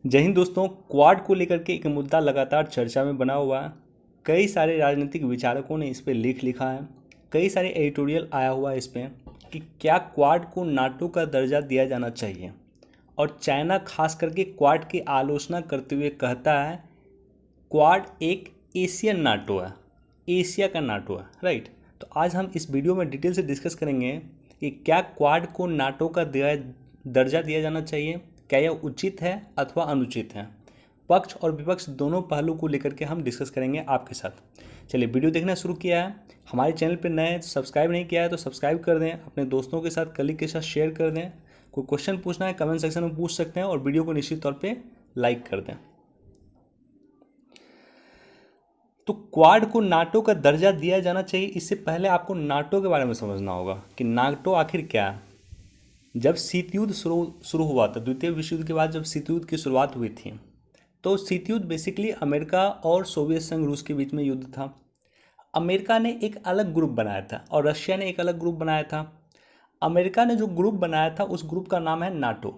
जय हिंद दोस्तों। क्वाड को लेकर के एक मुद्दा लगातार चर्चा में बना हुआ है। कई सारे राजनीतिक विचारकों ने इस पे लेख लिखा है। कई सारे एडिटोरियल आया हुआ है इस पे कि क्या क्वाड को नाटो का दर्जा दिया जाना चाहिए। और चाइना खास करके क्वाड की आलोचना करते हुए कहता है क्वाड एक एशियन नाटो है, एशिया का नाटो है, राइट। तो आज हम इस वीडियो में डिटेल से डिस्कस करेंगे कि क्या क्वाड को नाटो का दर्जा दिया जाना चाहिए, क्या यह उचित है अथवा अनुचित है। पक्ष और विपक्ष दोनों पहलू को लेकर के हम डिस्कस करेंगे आपके साथ। चलिए वीडियो देखना शुरू किया है। हमारे चैनल पर नए हैं तो सब्सक्राइब नहीं किया है तो सब्सक्राइब कर दें, अपने दोस्तों के साथ कलीग के साथ शेयर कर दें। कोई क्वेश्चन पूछना है कमेंट सेक्शन में पूछ सकते हैं और वीडियो को निश्चित तौर पर लाइक कर दें। तो क्वाड को नाटो का दर्जा दिया जाना चाहिए, इससे पहले आपको नाटो के बारे में समझना होगा कि नाटो आखिर क्या है। जब शीत युद्ध शुरू हुआ था, द्वितीय विश्व युद्ध के बाद जब शीत युद्ध की शुरुआत हुई थी, तो शीत युद्ध बेसिकली अमेरिका और सोवियत संघ रूस के बीच में युद्ध था। अमेरिका ने एक अलग ग्रुप बनाया था और रशिया ने एक अलग ग्रुप बनाया था। अमेरिका ने जो ग्रुप बनाया था उस ग्रुप का नाम है नाटो।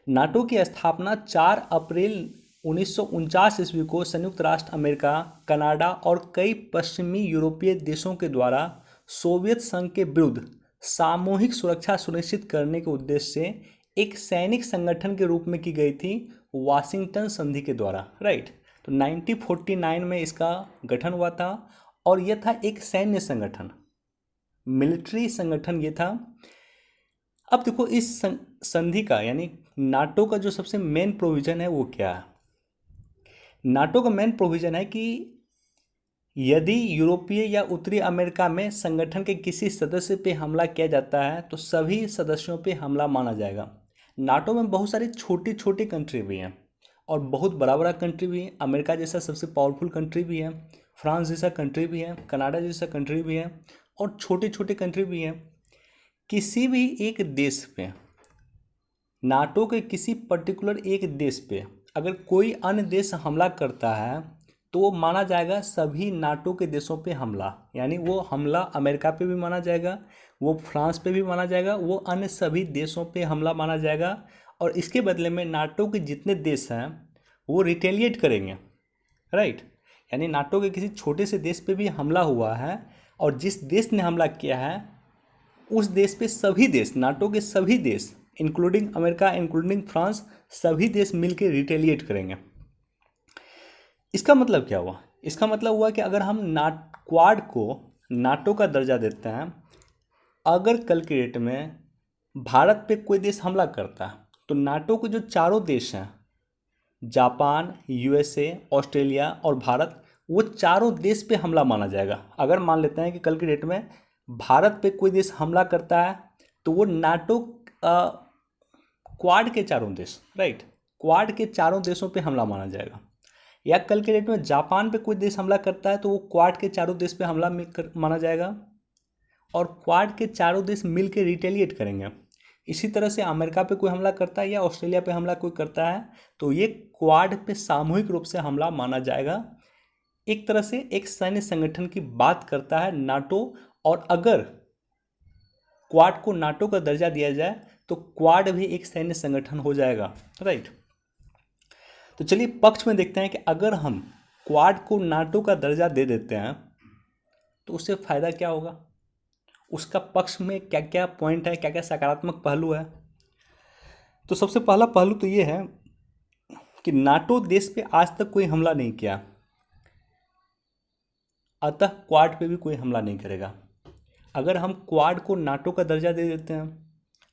नाटो की स्थापना 4 अप्रैल 1949 ईस्वी को संयुक्त राष्ट्र अमेरिका, कनाडा और कई पश्चिमी यूरोपीय देशों के द्वारा सोवियत संघ के विरुद्ध सामूहिक सुरक्षा सुनिश्चित करने के उद्देश्य से एक सैनिक संगठन के रूप में की गई थी, वाशिंगटन संधि के द्वारा, राइट। तो 1949 में इसका गठन हुआ था और यह था एक सैन्य संगठन, मिलिट्री संगठन ये था। अब देखो इस संधि का यानी नाटो का जो सबसे मेन प्रोविजन है वो क्या है। नाटो का मेन प्रोविजन है कि यदि यूरोपीय या उत्तरी अमेरिका में संगठन के किसी सदस्य पे हमला किया जाता है तो सभी सदस्यों पे हमला माना जाएगा। नाटो में बहुत सारी छोटी छोटी कंट्री भी हैं और बहुत बड़ा बड़ा कंट्री भी है। अमेरिका जैसा सबसे पावरफुल कंट्री भी है, फ्रांस जैसा कंट्री भी है, कनाडा जैसा कंट्री भी है और छोटी छोटी कंट्री भी है। किसी भी एक देश पे, नाटो के किसी पर्टिकुलर एक देश पे अगर कोई अन्य देश हमला करता है तो वो माना जाएगा सभी नाटो के देशों पे हमला, यानी वो हमला अमेरिका पे भी माना जाएगा, वो फ्रांस पे भी माना जाएगा, वो अन्य सभी देशों पे हमला माना जाएगा। और इसके बदले में नाटो के जितने देश हैं वो रिटेलिएट करेंगे, राइट। यानी नाटो के किसी छोटे से देश पे भी हमला हुआ है और जिस देश ने हमला किया है उस देश पे सभी देश, नाटो के सभी देश इंक्लूडिंग अमेरिका, इंक्लूडिंग फ्रांस, सभी देश मिलकर रिटेलिएट करेंगे। इसका मतलब क्या हुआ? इसका मतलब हुआ कि अगर हम क्वाड को नाटो का दर्जा देते हैं, अगर कल की डेट में भारत पे कोई देश हमला करता है तो नाटो के जो चारों देश हैं, जापान, यूएसए, ऑस्ट्रेलिया और भारत, वो चारों देश पे हमला माना जाएगा। अगर मान लेते हैं कि कल की डेट में भारत पे कोई देश हमला करता है तो वो नाटो क्वाड के चारों देश, राइट, क्वाड के चारों देशों पे हमला माना जाएगा। या कल के डेट में जापान पे कोई देश हमला करता है तो वो क्वाड के चारों देश पे हमला माना जाएगा और क्वाड के चारों देश मिल के रिटेलिएट करेंगे। इसी तरह से अमेरिका पे कोई हमला करता है या ऑस्ट्रेलिया पे हमला कोई करता है तो ये क्वाड पे सामूहिक रूप से हमला माना जाएगा। एक तरह से एक सैन्य संगठन की बात करता है नाटो। और अगर क्वाड को नाटो का दर्जा दिया जाए तो क्वाड भी एक सैन्य संगठन हो जाएगा, राइट। तो चलिए पक्ष में देखते हैं कि अगर हम क्वाड को नाटो का दर्जा दे देते हैं तो उससे फ़ायदा क्या होगा, उसका पक्ष में क्या क्या पॉइंट है, क्या क्या सकारात्मक पहलू है। तो सबसे पहला पहलू तो ये है कि नाटो देश पे आज तक कोई हमला नहीं किया, अतः क्वाड पे भी कोई हमला नहीं करेगा। अगर हम क्वाड को नाटो का दर्जा दे देते हैं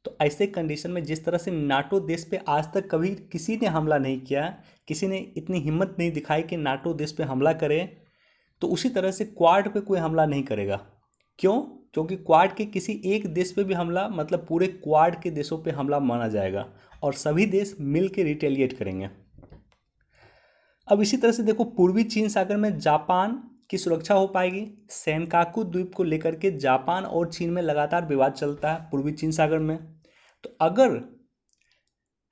तो ऐसे कंडीशन में जिस तरह से नाटो देश पे आज तक कभी किसी ने हमला नहीं किया, किसी ने इतनी हिम्मत नहीं दिखाई कि नाटो देश पे हमला करे, तो उसी तरह से क्वाड पे कोई हमला नहीं करेगा। क्यों? क्योंकि क्वाड के किसी एक देश पे भी हमला मतलब पूरे क्वाड के देशों पे हमला माना जाएगा और सभी देश मिल के रिटेलिएट करेंगे। अब इसी तरह से देखो पूर्वी चीन सागर में जापान की सुरक्षा हो पाएगी। सेनकाकू द्वीप को लेकर के जापान और चीन में लगातार विवाद चलता है पूर्वी चीन सागर में। तो अगर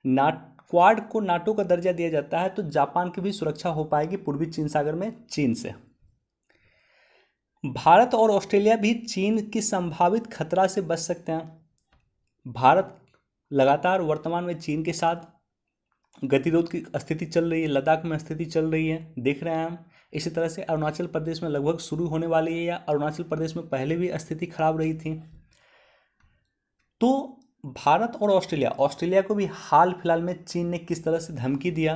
क्वाड को नाटो का दर्जा दिया जाता है तो जापान की भी सुरक्षा हो पाएगी पूर्वी चीन सागर में चीन से। भारत और ऑस्ट्रेलिया भी चीन की संभावित खतरा से बच सकते हैं। भारत लगातार वर्तमान में चीन के साथ गतिरोध की स्थिति चल रही है, लद्दाख में स्थिति चल रही है, देख रहे हैं हम। इसी तरह से अरुणाचल प्रदेश में लगभग शुरू होने वाली है, या अरुणाचल प्रदेश में पहले भी स्थिति खराब रही थी। तो भारत और ऑस्ट्रेलिया, ऑस्ट्रेलिया को भी हाल फिलहाल में चीन ने किस तरह से धमकी दिया,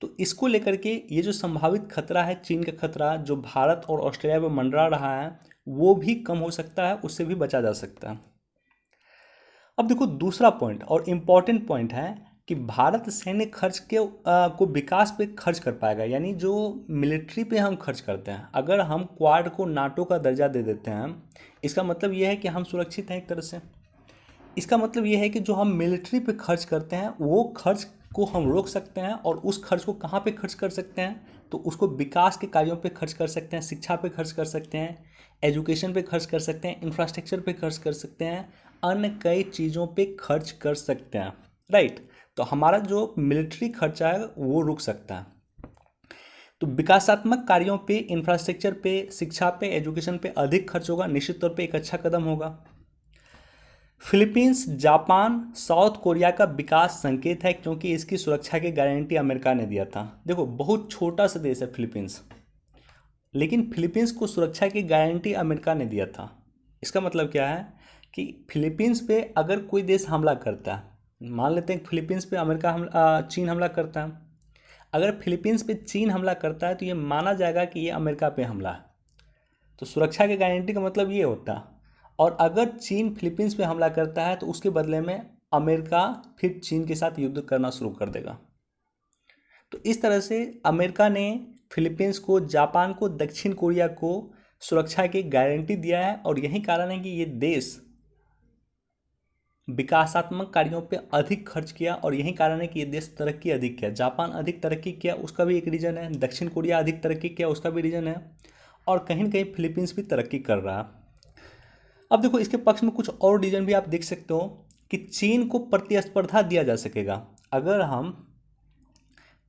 तो इसको लेकर के ये जो संभावित खतरा है, चीन का खतरा जो भारत और ऑस्ट्रेलिया पर मंडरा रहा है, वो भी कम हो सकता है, उससे भी बचा जा सकता है। अब देखो दूसरा पॉइंट और इम्पॉर्टेंट पॉइंट है कि भारत सैन्य खर्च के को विकास पे खर्च कर पाएगा, यानी जो मिलिट्री पे हम खर्च करते हैं, अगर हम क्वाड को नाटो का दर्जा दे देते हैं, इसका मतलब यह है कि हम सुरक्षित हैं एक तरह से। इसका मतलब यह है कि जो हम मिलिट्री पे खर्च करते हैं वो खर्च को हम रोक सकते हैं, और उस खर्च को कहाँ पे खर्च कर सकते हैं, तो उसको विकास के कार्यों पे खर्च कर सकते हैं, शिक्षा पे खर्च कर सकते हैं, एजुकेशन पे खर्च कर सकते हैं, इंफ्रास्ट्रक्चर पे खर्च कर सकते हैं, अन्य कई चीज़ों पे खर्च कर सकते हैं, राइट। तो हमारा जो मिलिट्री खर्चा है वो रुक सकता है। तो विकासात्मक कार्यों पे, इंफ्रास्ट्रक्चर पे, शिक्षा पे, एजुकेशन पे अधिक खर्च होगा, निश्चित तौर पे एक अच्छा कदम होगा। फिलीपींस, जापान, साउथ कोरिया का विकास संकेत है, क्योंकि इसकी सुरक्षा की गारंटी अमेरिका ने दिया था। देखो बहुत छोटा सा देश है फिलीपींस, लेकिन फिलीपींस को सुरक्षा की गारंटी अमेरिका ने दिया था। इसका मतलब क्या है कि फिलीपींस पे अगर कोई देश हमला करता है, मान लेते हैं फिलीपींस पे चीन हमला करता है, अगर फिलीपींस पे चीन हमला करता है तो ये माना जाएगा कि ये अमेरिका पे हमला है। तो सुरक्षा की गारंटी का मतलब ये होता है। और अगर चीन फिलीपींस पे हमला करता है तो उसके बदले में अमेरिका फिर चीन के साथ युद्ध करना शुरू कर देगा। तो इस तरह से अमेरिका ने फिलीपींस को, जापान को, दक्षिण कोरिया को सुरक्षा की गारंटी दिया है, और यही कारण है कि ये देश विकासात्मक कार्यों पे अधिक खर्च किया, और यही कारण है कि ये देश तरक्की अधिक किया। जापान अधिक तरक्की किया, उसका भी एक रीज़न है। दक्षिण कोरिया अधिक तरक्की किया, उसका भी रीज़न है। और कहीं न कहीं फिलीपींस भी तरक्की कर रहा है। अब देखो इसके पक्ष में कुछ और रीजन भी आप देख सकते हो कि चीन को प्रतिस्पर्धा दिया जा सकेगा। अगर हम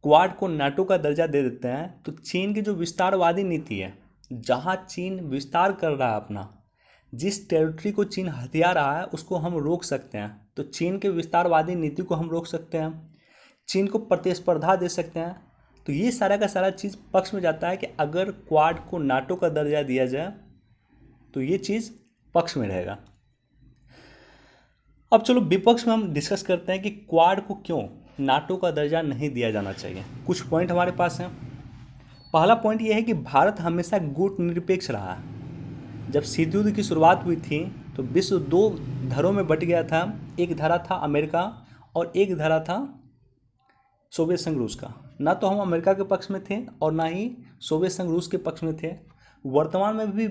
क्वाड को नाटो का दर्जा दे देते हैं तो चीन की जो विस्तारवादी नीति है, जहां चीन विस्तार कर रहा है अपना, जिस टेरिटरी को चीन हथिया रहा है उसको हम रोक सकते हैं। तो चीन के विस्तारवादी नीति को हम रोक सकते हैं, चीन को प्रतिस्पर्धा दे सकते हैं। तो ये सारा का सारा चीज़ पक्ष में जाता है कि अगर क्वाड को नाटो का दर्जा दिया जाए तो ये चीज़ पक्ष में रहेगा। अब चलो विपक्ष में हम डिस्कस करते हैं कि क्वाड को क्यों नाटो का दर्जा नहीं दिया जाना चाहिए। कुछ पॉइंट हमारे पास हैं। पहला पॉइंट ये है कि भारत हमेशा गुटनिरपेक्ष रहा है। जब शीत युद्ध की शुरुआत हुई थी तो विश्व दो धरों में बट गया था। एक धरा था अमेरिका और एक धरा था सोवियत संघ रूस का। ना तो हम अमेरिका के पक्ष में थे और ना ही सोवियत संघ रूस के पक्ष में थे। वर्तमान में भी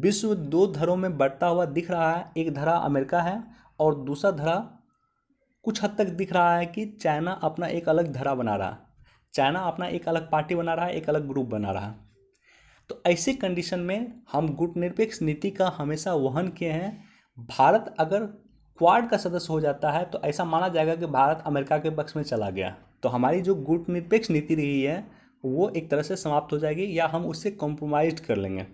विश्व दो धरों में बंटता हुआ दिख रहा है। एक धरा अमेरिका है और दूसरा धरा कुछ हद तक दिख रहा है कि चाइना अपना एक अलग धरा बना रहा है। चाइना अपना एक अलग पार्टी बना रहा है, एक अलग ग्रुप बना रहा है। तो ऐसे कंडीशन में हम गुटनिरपेक्ष नीति का हमेशा वहन किए हैं। भारत अगर क्वाड का सदस्य हो जाता है तो ऐसा माना जाएगा कि भारत अमेरिका के पक्ष में चला गया। तो हमारी जो गुटनिरपेक्ष नीति रही है वो एक तरह से समाप्त हो जाएगी, या हम उससे कॉम्प्रोमाइज कर लेंगे।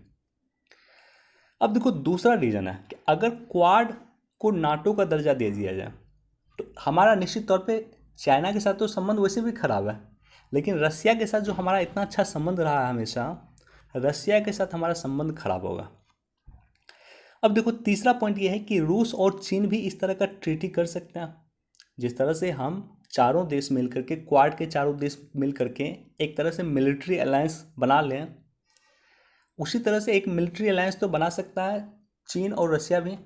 अब देखो दूसरा रीजन है कि अगर क्वाड को नाटो का दर्जा दे दिया जाए तो हमारा निश्चित तौर पे चाइना के साथ तो संबंध वैसे भी खराब है, लेकिन रसिया के साथ जो हमारा इतना अच्छा संबंध रहा है हमेशा, रसिया के साथ हमारा संबंध खराब होगा। अब देखो तीसरा पॉइंट ये है कि रूस और चीन भी इस तरह का ट्रीटी कर सकते हैं। जिस तरह से हम चारों देश मिल करके, क्वाड के चारों देश मिल करके एक तरह से मिलिट्री अलायंस बना लें, उसी तरह से एक मिलिट्री अलायंस तो बना सकता है चीन और रसिया भी।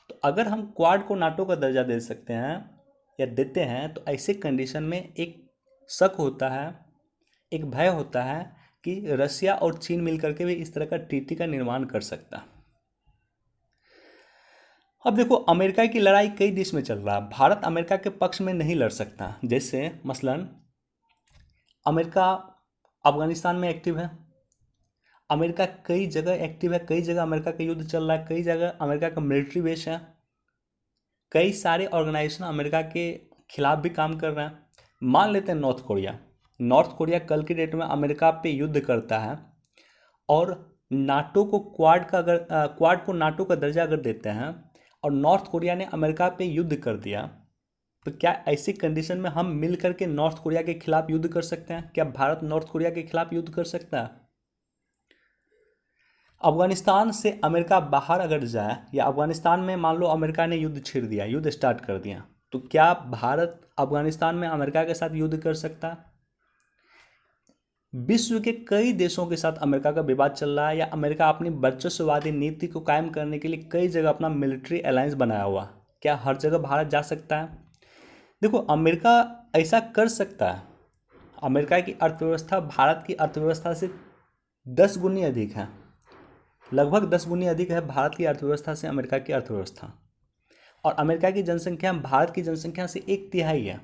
तो अगर हम क्वाड को नाटो का दर्जा दे सकते हैं या देते हैं तो ऐसे कंडीशन में एक शक होता है, एक भय होता है कि रसिया और चीन मिलकर के भी इस तरह का ट्रीटी का निर्माण कर सकता है। अब देखो अमेरिका की लड़ाई कई देश में चल रहा है। भारत अमेरिका के पक्ष में नहीं लड़ सकता। जैसे मसलन अमेरिका अफगानिस्तान में एक्टिव है, अमेरिका कई जगह एक्टिव है, कई जगह अमेरिका का युद्ध चल रहा है, कई जगह अमेरिका का मिलिट्री बेस है, कई सारे ऑर्गेनाइजेशन अमेरिका के खिलाफ भी काम कर रहे हैं। मान लेते हैं नॉर्थ कोरिया। नॉर्थ कोरिया कल की डेट में अमेरिका पे युद्ध करता है और नाटो को क्वाड को नाटो का दर्जा अगर देते हैं और नॉर्थ कोरिया ने अमेरिका पे युद्ध कर दिया, तो क्या ऐसी कंडीशन में हम मिल करके नॉर्थ कोरिया के खिलाफ युद्ध कर सकते हैं? क्या भारत नॉर्थ कोरिया के खिलाफ युद्ध कर सकता है? अफगानिस्तान से अमेरिका बाहर अगर जाए, या अफगानिस्तान में मान लो अमेरिका ने युद्ध छेड़ दिया, युद्ध स्टार्ट कर दिया, तो क्या भारत अफगानिस्तान में अमेरिका के साथ युद्ध कर सकता है? विश्व के कई देशों के साथ अमेरिका का विवाद चल रहा है, या अमेरिका अपनी वर्चस्ववादी नीति को कायम करने के लिए कई जगह अपना मिलिट्री अलायंस बनाया हुआ। क्या हर जगह भारत जा सकता है? देखो, अमेरिका ऐसा कर सकता है। अमेरिका की अर्थव्यवस्था भारत की अर्थव्यवस्था से 10 गुनी अधिक है, लगभग 10 गुनी अधिक है भारत की अर्थव्यवस्था से अमेरिका की अर्थव्यवस्था। और अमेरिका की जनसंख्या भारत की जनसंख्या से 1/3 है।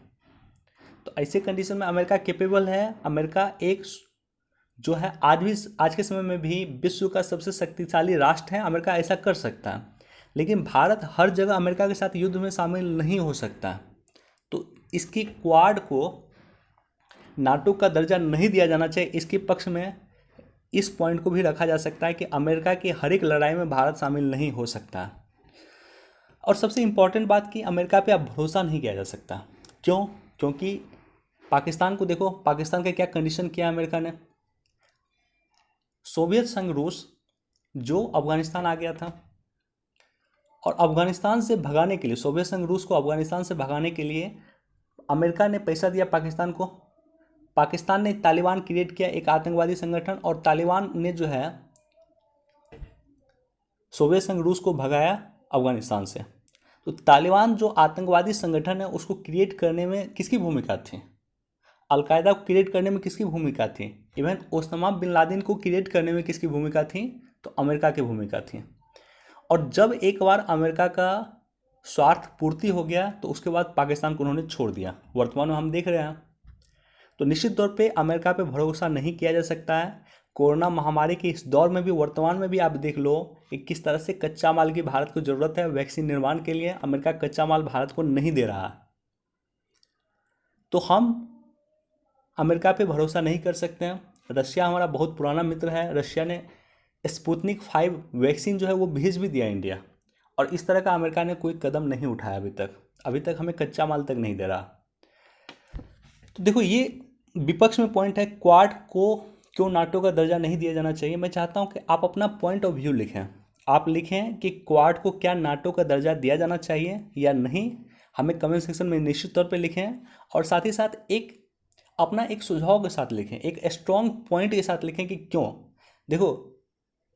तो ऐसे कंडीशन में अमेरिका कैपेबल है। अमेरिका एक जो है आज के समय में भी विश्व का सबसे शक्तिशाली राष्ट्र है। अमेरिका ऐसा कर सकता है, लेकिन भारत हर जगह अमेरिका के साथ युद्ध में शामिल नहीं हो सकता। तो इसकी क्वाड को नाटो का दर्जा नहीं दिया जाना चाहिए। इसके पक्ष में इस पॉइंट को भी रखा जा सकता है कि अमेरिका की हर एक लड़ाई में भारत शामिल नहीं हो सकता। और सबसे इम्पॉर्टेंट बात कि अमेरिका पे अब भरोसा नहीं किया जा सकता। क्यों? क्योंकि पाकिस्तान को देखो, पाकिस्तान का क्या कंडीशन किया अमेरिका ने। सोवियत संघ रूस जो अफगानिस्तान आ गया था, और अफगानिस्तान से भगाने के लिए, सोवियत संघ रूस को अफगानिस्तान से भगाने के लिए अमेरिका ने पैसा दिया पाकिस्तान को। पाकिस्तान ने तालिबान क्रिएट किया, एक आतंकवादी संगठन, और तालिबान ने जो है सोवियत संघ रूस को भगाया अफगानिस्तान से। तो तालिबान जो आतंकवादी संगठन है उसको क्रिएट करने में किसकी भूमिका थी? अलकायदा को क्रिएट करने में किसकी भूमिका थी? इवन ओसामा बिन लादेन को क्रिएट करने में किसकी भूमिका थी? तो अमेरिका की भूमिका थी। और जब एक बार अमेरिका का स्वार्थ पूर्ति हो गया तो उसके बाद पाकिस्तान को उन्होंने छोड़ दिया। वर्तमान में हम देख रहे हैं। तो निश्चित तौर पे अमेरिका पे भरोसा नहीं किया जा सकता है। कोरोना महामारी के इस दौर में भी, वर्तमान में भी आप देख लो कि किस तरह से कच्चा माल की भारत को ज़रूरत है वैक्सीन निर्माण के लिए। अमेरिका कच्चा माल भारत को नहीं दे रहा। तो हम अमेरिका पे भरोसा नहीं कर सकते हैं। रशिया हमारा बहुत पुराना मित्र है। रशिया ने स्पुतनिक 5 वैक्सीन जो है वो भेज भी दिया इंडिया, और इस तरह का अमेरिका ने कोई कदम नहीं उठाया अभी तक हमें कच्चा माल तक नहीं दे रहा। तो देखो, ये विपक्ष में पॉइंट है, क्वाड को क्यों नाटो का दर्जा नहीं दिया जाना चाहिए। मैं चाहता हूँ कि आप अपना पॉइंट ऑफ व्यू लिखें। आप लिखें कि क्वाड को क्या नाटो का दर्जा दिया जाना चाहिए या नहीं। हमें कमेंट सेक्शन में निश्चित तौर पे लिखें, और साथ ही साथ अपना एक सुझाव के साथ लिखें, एक स्ट्रॉन्ग पॉइंट के साथ लिखें कि क्यों। देखो,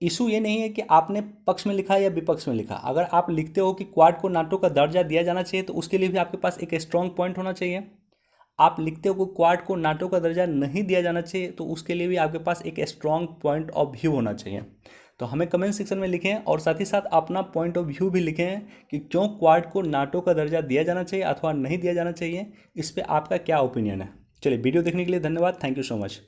इशू ये नहीं है कि आपने पक्ष में लिखा या विपक्ष में लिखा। अगर आप लिखते हो कि क्वाड को नाटो का दर्जा दिया जाना चाहिए तो उसके लिए भी आपके पास एक स्ट्रॉन्ग पॉइंट होना चाहिए। आप लिखते हो कि क्वाड को नाटो का दर्जा नहीं दिया जाना चाहिए तो उसके लिए भी आपके पास एक स्ट्रॉन्ग पॉइंट ऑफ व्यू होना चाहिए। तो हमें कमेंट सेक्शन में लिखें, और साथ ही साथ अपना पॉइंट ऑफ व्यू भी लिखें कि क्यों क्वाड को नाटो का दर्जा दिया जाना चाहिए अथवा नहीं दिया जाना चाहिए। इस पर आपका क्या ओपिनियन है। चलिए, वीडियो देखने के लिए धन्यवाद। Thank you so much.